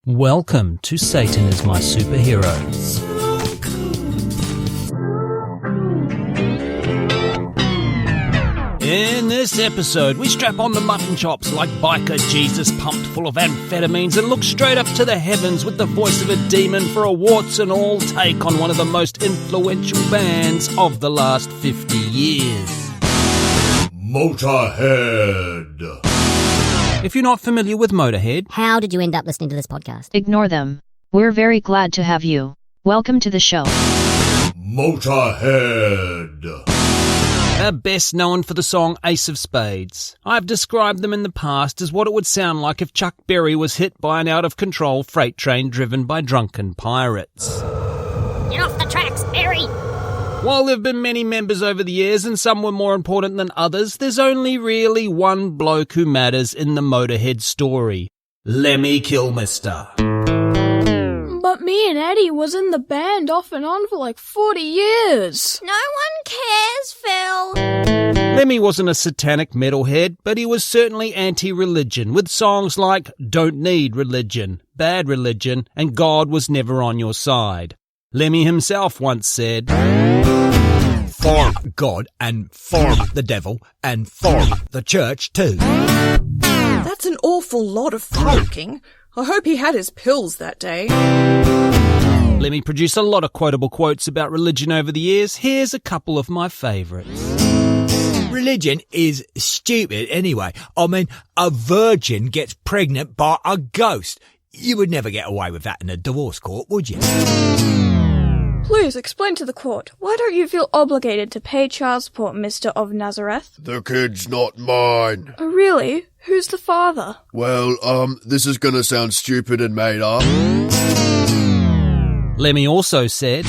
Welcome to Satan is My Superhero. In this episode, we strap on the mutton chops like biker Jesus pumped full of amphetamines and look straight up to the heavens with the voice of a demon for a warts and all take on one of the most influential bands of the last 50 years. Motörhead. If you're not familiar with Motörhead, how did you end up listening to this podcast? Ignore them. We're very glad to have you. Welcome to the show. Motörhead. are best known for the song Ace of Spades. I've described them in the past as what it would sound like if Chuck Berry was hit by an out-of-control freight train driven by drunken pirates. Get off the tracks, Berry! While there have been many members over the years and some were more important than others, there's only really one bloke who matters in the Motörhead story. Lemmy Kilmister. But me and Eddie was in the band off and on for like 40 years. No one cares, Phil. Lemmy wasn't a satanic metalhead, but he was certainly anti-religion, with songs like Don't Need Religion, Bad Religion, and God Was Never On Your Side. Lemmy himself once said, "For God and for the devil and for the church too." That's an awful lot of smoking. I hope he had his pills that day. Lemmy produced a lot of quotable quotes about religion over the years. Here's a couple of my favourites. Religion is stupid anyway. I mean, a virgin gets pregnant by a ghost. You would never get away with that in a divorce court, would you? Please explain to the court, why don't you feel obligated to pay child support, Mr. of Nazareth? The kid's not mine. Oh, really? Who's the father? Well, this is gonna sound stupid and made up. Lemmy also said,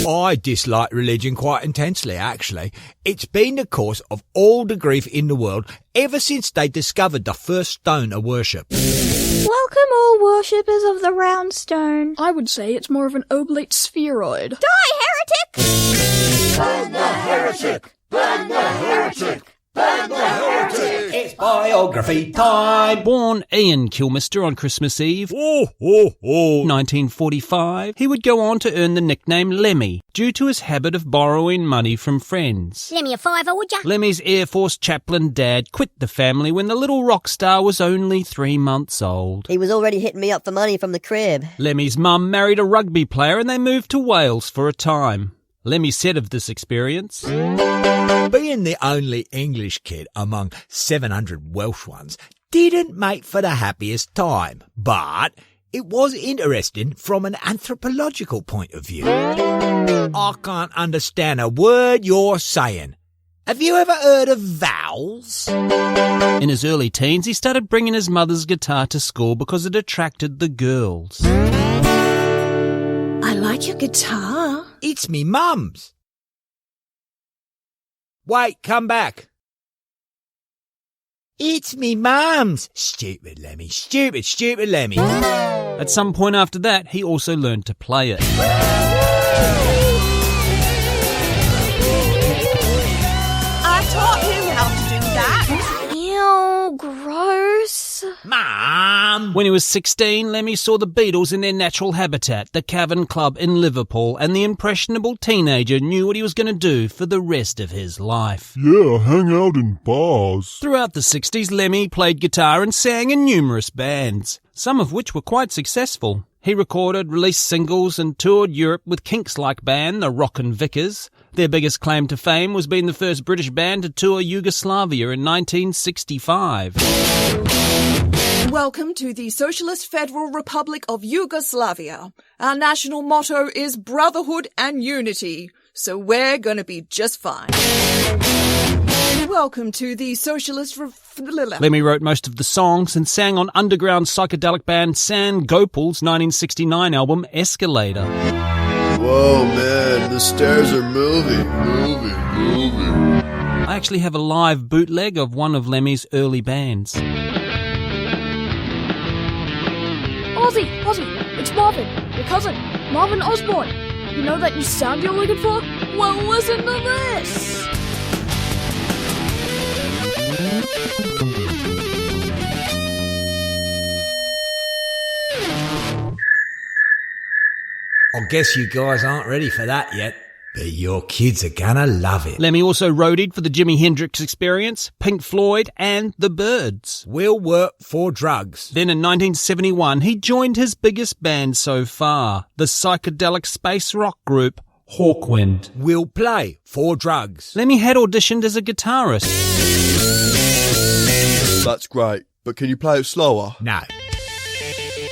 I dislike religion quite intensely, actually. It's been the cause of all the grief in the world ever since they discovered the first stone of worship. Welcome all worshippers of the round stone. I would say it's more of an oblate spheroid. Die, heretic! Burn the heretic! Burn the heretic! Burn the heretic! It's biography time! Born Ian Kilmister on Christmas Eve, 1945, he would go on to earn the nickname Lemmy due to his habit of borrowing money from friends. Lend me a fiver, would ya? Lemmy's Air Force chaplain dad quit the family when the little rock star was only 3 months old. He was already hitting me up for money from the crib. Lemmy's mum married a rugby player and they moved to Wales for a time. Lemmy said of this experience, Being the only English kid among 700 Welsh ones didn't make for the happiest time, but it was interesting from an anthropological point of view. I can't understand a word you're saying. Have you ever heard of vowels? In his early teens, he started bringing his mother's guitar to school because it attracted the girls. I like your guitar. It's me mum's. Wait, come back. It's me mum's. Stupid Lemmy, stupid Lemmy. At some point after that, he also learned to play it. I taught him how to do that. Ew, gross. Mum! When he was 16, Lemmy saw the Beatles in their natural habitat, the Cavern Club in Liverpool, and the impressionable teenager knew what he was going to do for the rest of his life. Yeah, hang out in bars. Throughout the 60s, Lemmy played guitar and sang in numerous bands, some of which were quite successful. He recorded, released singles and toured Europe with Kinks-like band, the Rockin' Vickers. Their biggest claim to fame was being the first British band to tour Yugoslavia in 1965. Welcome to the Socialist Federal Republic of Yugoslavia. Our national motto is brotherhood and unity, so we're gonna be just fine. Welcome to the Socialist... Lemmy wrote most of the songs and sang on underground psychedelic band San Gopal's 1969 album Escalator. Whoa, man, the stairs are moving. I actually have a live bootleg of one of Lemmy's early bands. Ozzy, it's Marvin, your cousin, Marvin Osborne. You know that new sound you're looking for? Well, listen to this! I guess you guys aren't ready for that yet, but your kids are gonna love it. Lemmy also roadied for the Jimi Hendrix Experience, Pink Floyd and The Byrds. We'll work for drugs. Then in 1971, he joined his biggest band so far, the psychedelic space rock group Hawkwind. We'll play for drugs. Lemmy had auditioned as a guitarist. That's great, but can you play it slower? No.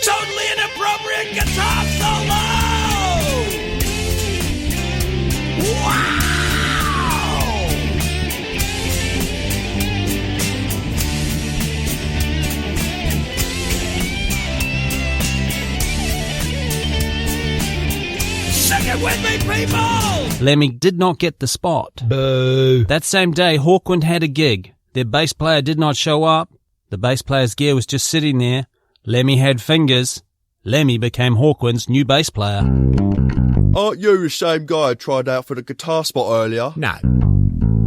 Totally inappropriate guitar solo! Wow! Sing it with me, people! Lemmy did not get the spot. Boo. That same day, Hawkwind had a gig. Their bass player did not show up. The bass player's gear was just sitting there. Lemmy had fingers. Lemmy became Hawkwind's new bass player. Aren't you the same guy who tried out for the guitar spot earlier? No.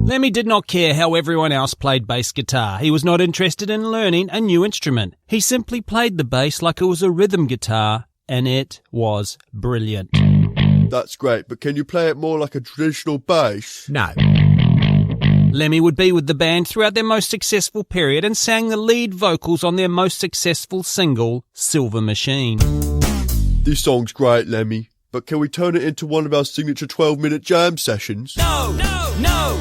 Lemmy did not care how everyone else played bass guitar. He was not interested in learning a new instrument. He simply played the bass like it was a rhythm guitar, and it was brilliant. That's great, but can you play it more like a traditional bass? No. Lemmy would be with the band throughout their most successful period and sang the lead vocals on their most successful single, Silver Machine. This song's great, Lemmy, but can we turn it into one of our signature 12-minute jam sessions? No, no, no,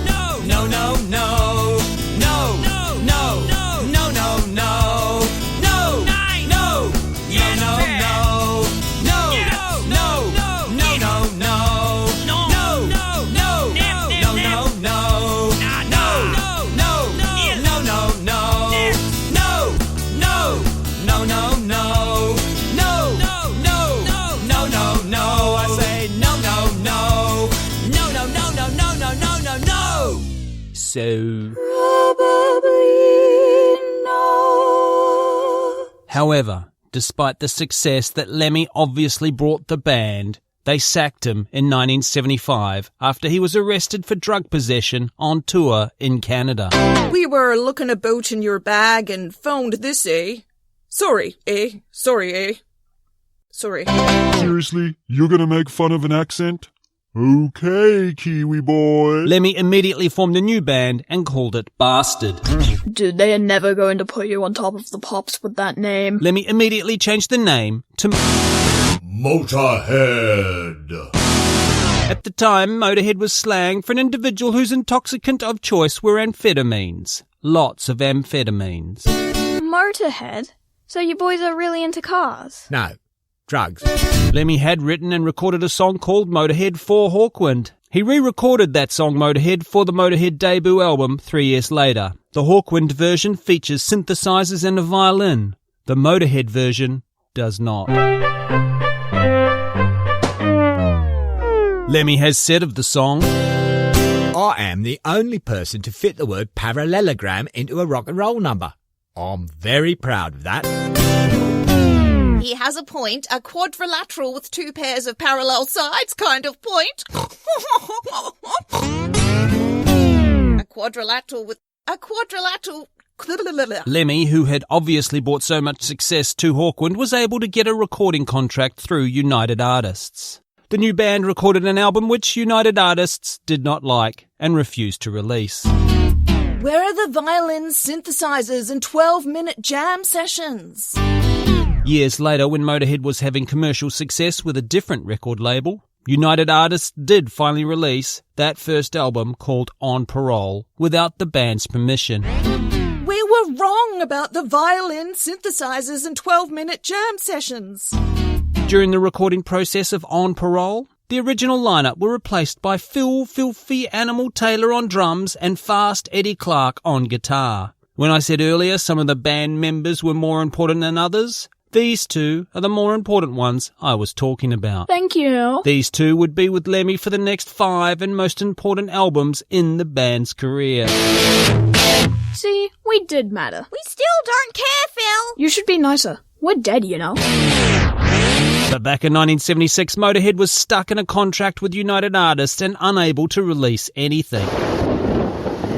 no, no, no, no, no, no, no, no, no, no, no, no, no, yeah, no, no, no, no, no, no, no, no, no, no, no, no, no, no, no. So, Probably not. however, despite the success that Lemmy obviously brought the band, they sacked him in 1975 after he was arrested for drug possession on tour in Canada. We were looking about in your bag and found this, eh? Sorry, eh? Sorry, eh? Sorry. Seriously? You're gonna make fun of an accent? Okay, Kiwi boy. Lemmy immediately formed a new band and called it Bastard. Dude, they are never going to put you on top of the pops with that name. Lemmy immediately changed the name to Motörhead. At the time, Motörhead was slang for an individual whose intoxicant of choice were amphetamines. Lots of amphetamines. Motörhead? So you boys are really into cars? No. Drugs. Lemmy had written and recorded a song called Motörhead for Hawkwind. He re-recorded that song Motörhead for the Motörhead debut album 3 years later. The Hawkwind version features synthesizers and a violin. The Motörhead version does not. Lemmy has said of the song, I am the only person to fit the word parallelogram into a rock and roll number. I'm very proud of that. He has a point, a quadrilateral with two pairs of parallel sides kind of point. A quadrilateral. Lemmy, who had obviously brought so much success to Hawkwind, was able to get a recording contract through United Artists. The new band recorded an album which United Artists did not like and refused to release. Where are the violins, synthesizers, and 12-minute jam sessions? Years later, when Motörhead was having commercial success with a different record label, United Artists did finally release that first album called On Parole without the band's permission. We were wrong about the violin, synthesizers, and 12-minute jam sessions. During the recording process of On Parole, the original lineup were replaced by Phil Filthy Animal Taylor on drums and Fast Eddie Clark on guitar. When I said earlier some of the band members were more important than others, these two are the more important ones I was talking about. Thank you. These two would be with Lemmy for the next 5 and most important albums in the band's career. See, we did matter. We still don't care, Phil. You should be nicer. We're dead, you know. But back in 1976, Motörhead was stuck in a contract with United Artists and unable to release anything.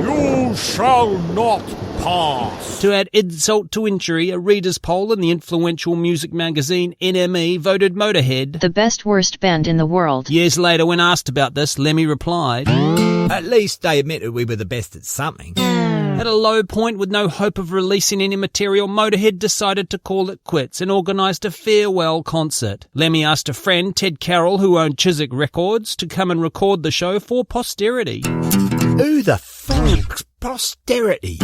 You shall not pass. To add insult to injury, a readers' poll in the influential music magazine NME voted Motörhead the best worst band in the world. Years later, when asked about this, Lemmy replied, At least they admitted we were the best at something. At a low point with no hope of releasing any material, Motörhead decided to call it quits and organised a farewell concert. Lemmy asked a friend, Ted Carroll, who owned Chiswick Records, to come and record the show for posterity. Who the fuck's posterity?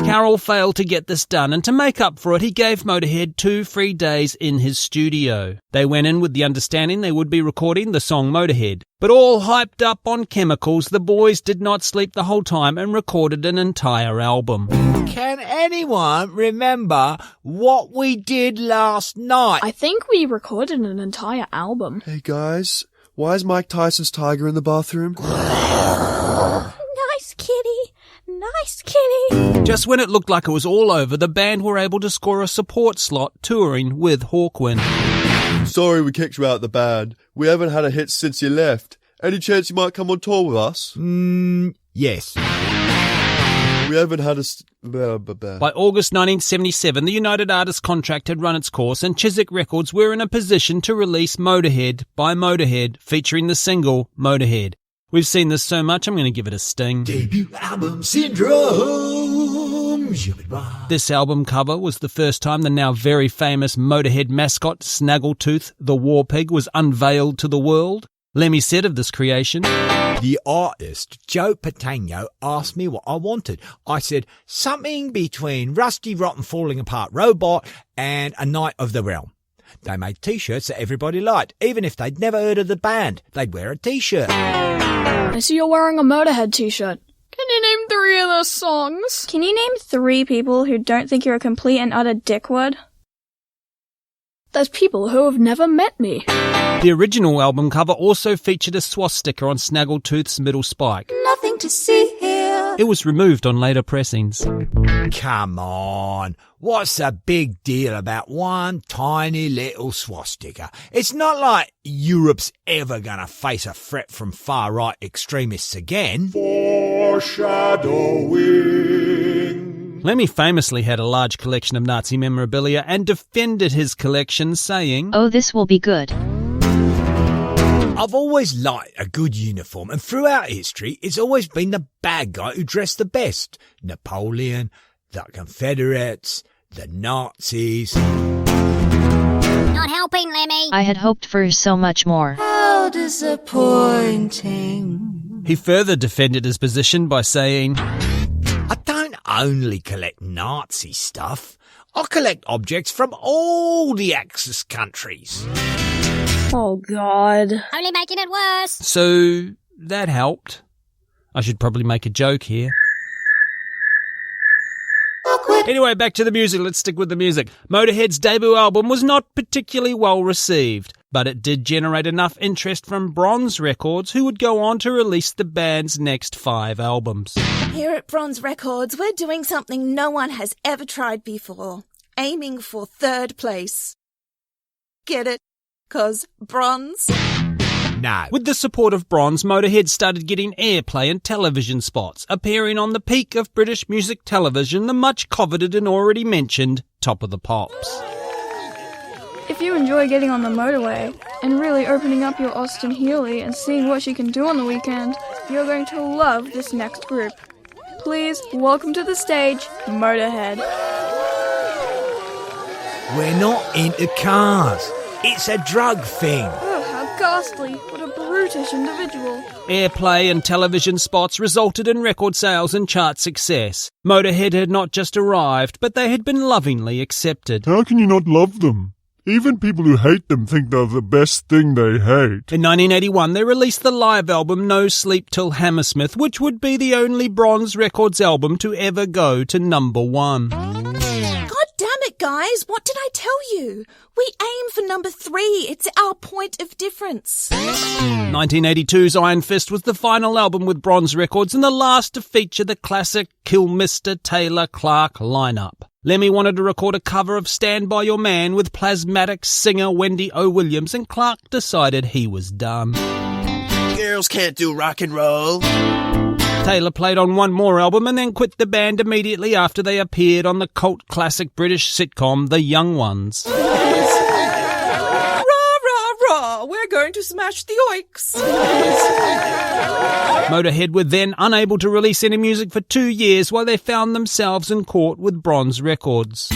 Carroll failed to get this done, and to make up for it, he gave Motörhead 2 free days in his studio. They went in with the understanding they would be recording the song Motörhead. But all hyped up on chemicals, the boys did not sleep the whole time and recorded an entire album. Can anyone remember what we did last night? I think we recorded an entire album. Hey guys, why is Mike Tyson's tiger in the bathroom? Nice kitty. Nice kitty. Just when it looked like it was all over, the band were able to score a support slot touring with Hawkwind. Sorry we kicked you out of the band. We haven't had a hit since you left. Any chance you might come on tour with us? Yes. We haven't had a... By August 1977, the United Artists contract had run its course, and Chiswick Records were in a position to release Motörhead by Motörhead, featuring the single Motörhead. We've seen this so much, I'm going to give it a sting. Debut album syndrome. This album cover was the first time the now very famous Motörhead mascot, Snaggletooth, the War Pig, was unveiled to the world. Lemmy said of this creation, The artist, Joe Patagno, asked me what I wanted. I said, something between Rusty Rotten Falling Apart Robot and A Knight of the Realm. They made T-shirts that everybody liked. Even if they'd never heard of the band, they'd wear a T-shirt. I see you're wearing a Motörhead t-shirt. Can you name 3 of those songs? Can you name 3 people who don't think you're a complete and utter dickwad? There's people who have never met me. The original album cover also featured a swastika on Snaggletooth's middle spike. Nothing to see here. It was removed on later pressings. Come on. What's the big deal about one tiny little swastika? It's not like Europe's ever going to face a threat from far-right extremists again. Foreshadowing. Lemmy famously had a large collection of Nazi memorabilia and defended his collection, saying, Oh, this will be good. I've always liked a good uniform, and throughout history, it's always been the bad guy who dressed the best. Napoleon, the Confederates, the Nazis. Not helping, Lemmy. I had hoped for so much more. How disappointing. He further defended his position by saying, I don't only collect Nazi stuff. I collect objects from all the Axis countries. Oh, God. Only making it worse. So that helped. I should probably make a joke here. Anyway, back to the music. Let's stick with the music. Motörhead's debut album was not particularly well received, but it did generate enough interest from Bronze Records, who would go on to release the band's next 5 albums. Here at Bronze Records, we're doing something no one has ever tried before. Aiming for 3rd place. Get it? 'Cause bronze? No. With the support of Bronze, Motörhead started getting airplay in television spots, appearing on the peak of British music television, the much coveted and already mentioned Top of the Pops. If you enjoy getting on the motorway and really opening up your Austin Healey and seeing what she can do on the weekend, you're going to love this next group. Please welcome to the stage, Motörhead. We're not into cars. It's a drug thing. Oh, how ghastly. What a brutish individual. Airplay and television spots resulted in record sales and chart success. Motörhead had not just arrived, but they had been lovingly accepted. How can you not love them? Even people who hate them think they're the best thing they hate. In 1981, they released the live album No Sleep Till Hammersmith, which would be the only Bronze Records album to ever go to number 1. God damn it, guys. What did I tell you? We aim for number 3. It's our point of difference. 1982's Iron Fist was the final album with Bronze Records and the last to feature the classic Kilmister, Taylor, Clark lineup. Lemmy wanted to record a cover of Stand By Your Man with plasmatic singer Wendy O. Williams, and Clark decided he was done. Girls can't do rock and roll. Taylor played on one more album and then quit the band immediately after they appeared on the cult classic British sitcom The Young Ones. Rah, rah, rah! We're going to smash the oiks! Motörhead were then unable to release any music for 2 years while they found themselves in court with Bronze Records.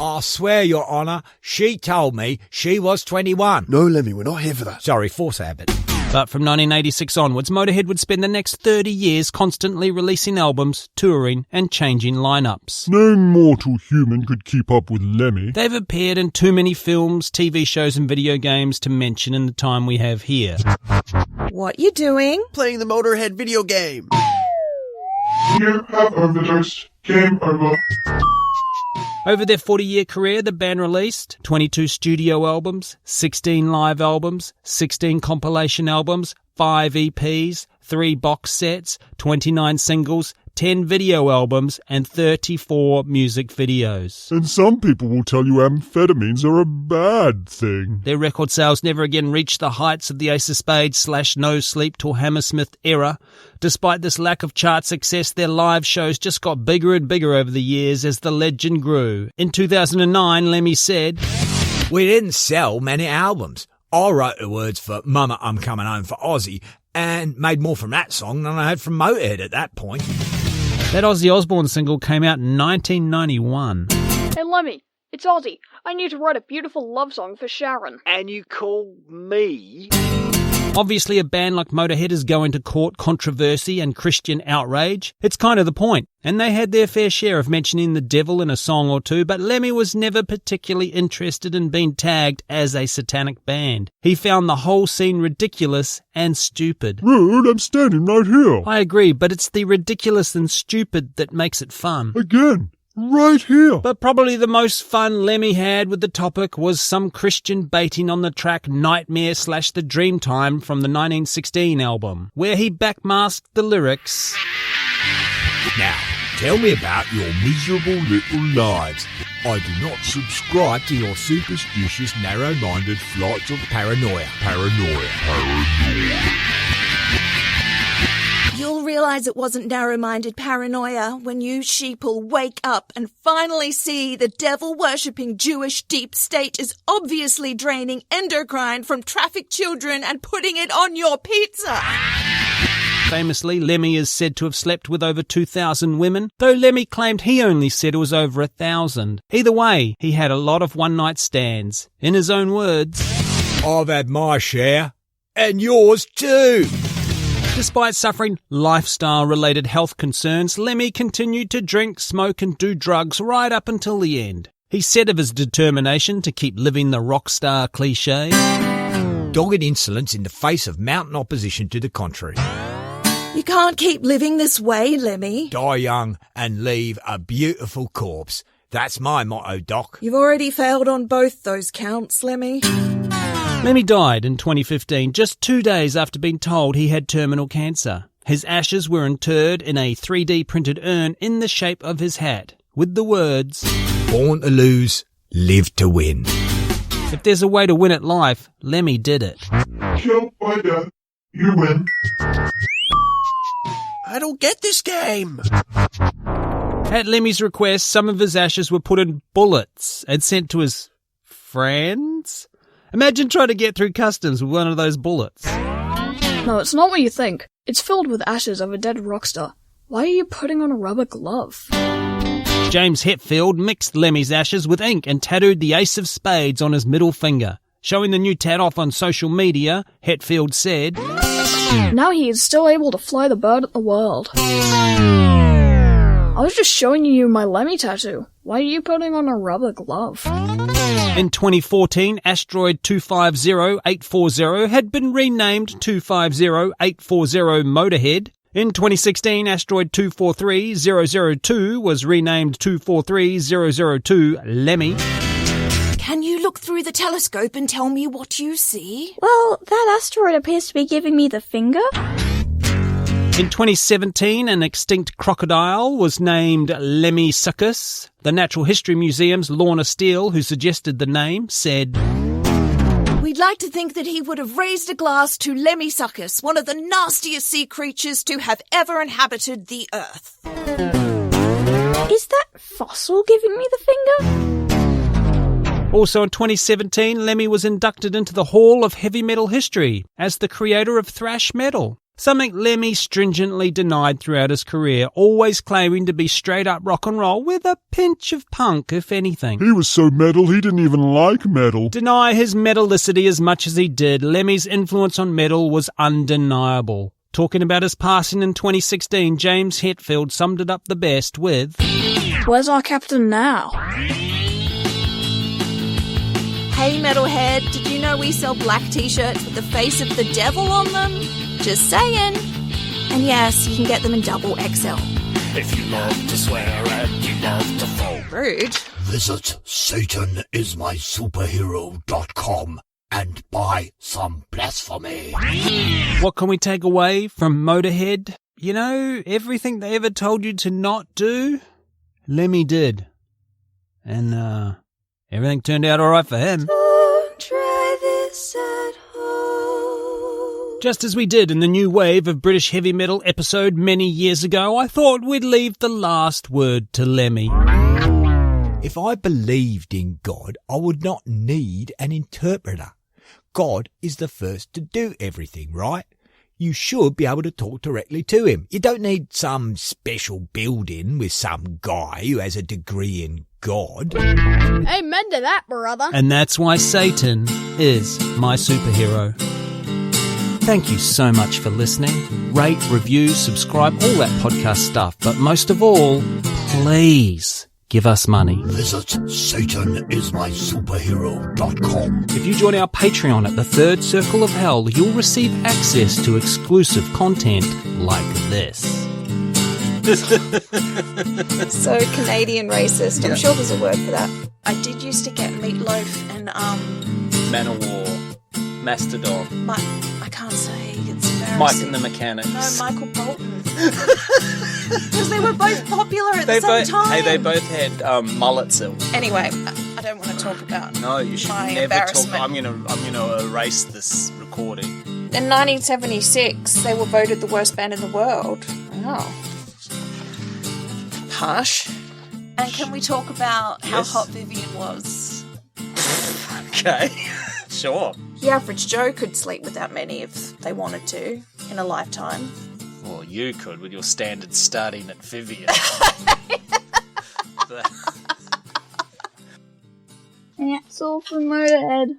I swear, Your Honour, she told me she was 21. No, Lemmy, we're not here for that. Sorry, force habit. But from 1986 onwards, Motörhead would spend the next 30 years constantly releasing albums, touring and changing lineups. No mortal human could keep up with Lemmy. They've appeared in too many films, TV shows and video games to mention in the time we have here. What you doing? Playing the Motörhead video game. You have overdosed. Game over. Over their 40-year career, the band released 22 studio albums, 16 live albums, 16 compilation albums, 5 EPs, 3 box sets, 29 singles, 10 video albums, and 34 music videos. And some people will tell you amphetamines are a bad thing. Their record sales never again reached the heights of the Ace of Spades / No Sleep till Hammersmith era. Despite this lack of chart success, their live shows just got bigger and bigger over the years as the legend grew. In 2009, Lemmy said, "We didn't sell many albums. I wrote the words for Mama, I'm Coming Home for Ozzy and made more from that song than I had from Motörhead at that point." That Ozzy Osbourne single came out in 1991. Hey Lemmy, it's Ozzy. I need to write a beautiful love song for Sharon. And you call me? Obviously, a band like Motörhead is going to court controversy and Christian outrage. It's kind of the point. And they had their fair share of mentioning the devil in a song or two, but Lemmy was never particularly interested in being tagged as a satanic band. He found the whole scene ridiculous and stupid. Rude, I'm standing right here. I agree, but it's the ridiculous and stupid that makes it fun. Again. Right here. But probably the most fun Lemmy had with the topic was some Christian baiting on the track Nightmare / The Dreamtime from the 1916 album, where he backmasked the lyrics. Now, tell me about your miserable little lives. I do not subscribe to your superstitious, narrow-minded flights of paranoia. You'll realise it wasn't narrow-minded paranoia when you sheeple wake up and finally see the devil-worshipping Jewish deep state is obviously draining endocrine from trafficked children and putting it on your pizza. Famously, Lemmy is said to have slept with over 2,000 women, though Lemmy claimed he only said it was over 1,000. Either way, he had a lot of one-night stands. In his own words, "I've had my share, and yours too." Despite suffering lifestyle-related health concerns, Lemmy continued to drink, smoke and do drugs right up until the end. He said of his determination to keep living the rock star cliché, "Dogged insolence in the face of mountain opposition to the contrary." You can't keep living this way, Lemmy. Die young and leave a beautiful corpse. That's my motto, Doc. You've already failed on both those counts, Lemmy. Lemmy died in 2015, just 2 days after being told he had terminal cancer. His ashes were interred in a 3D printed urn in the shape of his hat, with the words, "Born to lose, live to win." If there's a way to win at life, Lemmy did it. Killed by death. You win. I don't get this game. At Lemmy's request, some of his ashes were put in bullets and sent to his friends. Imagine trying to get through customs with one of those bullets. No, it's not what you think. It's filled with ashes of a dead rock star. Why are you putting on a rubber glove? James Hetfield mixed Lemmy's ashes with ink and tattooed the Ace of Spades on his middle finger. Showing the new tat off on social media, Hetfield said, "Now he is still able to fly the bird at the world. I was just showing you my Lemmy tattoo. Why are you putting on a rubber glove?" In 2014, asteroid 250840 had been renamed 250840 Motörhead. In 2016, asteroid 243002 was renamed 243002 Lemmy. Can you look through the telescope and tell me what you see? Well, that asteroid appears to be giving me the finger. In 2017, an extinct crocodile was named Lemmy Succus. The Natural History Museum's Lorna Steele, who suggested the name, said, We'd like to think that he would have raised a glass to Lemmy Succus, one of the nastiest sea creatures to have ever inhabited the earth. Is that Fossil giving me the finger? Also in 2017, Lemmy was inducted into the Hall of Heavy Metal History as the creator of thrash metal, something Lemmy stringently denied throughout his career, always claiming to be straight-up rock and roll with a pinch of punk, if anything. He was so metal he didn't even like metal. Deny his metallicity as much as he did, Lemmy's influence on metal was undeniable. Talking about his passing in 2016, James Hetfield summed it up the best with, Where's our captain now? Hey Metalhead, did you know we sell black t-shirts with the face of the devil on them? Just saying. And yes, you can get them in double XL. If you love to swear and you love to fall. Rude. Visit satanismysuperhero.com and buy some blasphemy. what can we take away from Motörhead? You know, everything they ever told you to not do, Lemmy did. And, everything turned out alright for him. Don't try this at home. Just as we did in the new wave of British heavy metal episode many years ago, I thought we'd leave the last word to Lemmy. If I believed in God, I would not need an interpreter. God is the first to do everything, right? You should be able to talk directly to him. You don't need some special building with some guy who has a degree in God. Amen to that, brother. And that's why Satan is my superhero. Thank you so much for listening. Rate, review, subscribe, all that podcast stuff. But most of all, please give us money. Visit satanismysuperhero.com. If you join our Patreon at the Third Circle of Hell, you'll receive access to exclusive content like this. So Canadian racist. I'm sure there's a word for that. I did used to get meatloaf and Manowar, Mastodon, I can't say. It's embarrassing. Mike and the Mechanics. No, Michael Bolton. Because they were both popular at the same time. Hey, they both had mullets. Anyway, I don't want to talk about. No, you should my never talk. embarrassment. I'm gonna erase this recording. In 1976, they were voted the worst band in the world. Oh. Harsh. And can we talk about how hot Vivian was? Okay, sure. The average Joe could sleep with that many if they wanted to in a lifetime. Well, you could with your standard starting at Vivian. That's all from Motörhead.